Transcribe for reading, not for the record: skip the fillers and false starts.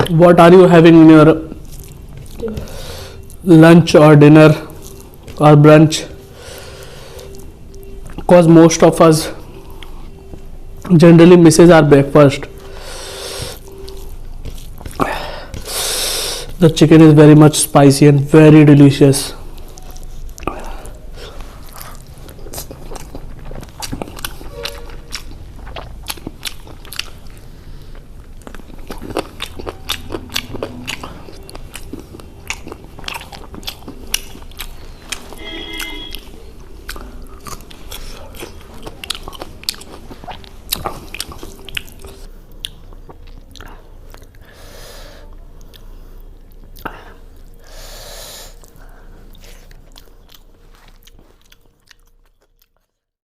What are you having in your lunch or dinner or brunch? Because most of us generally misses our breakfast. The chicken is very much spicy and very delicious.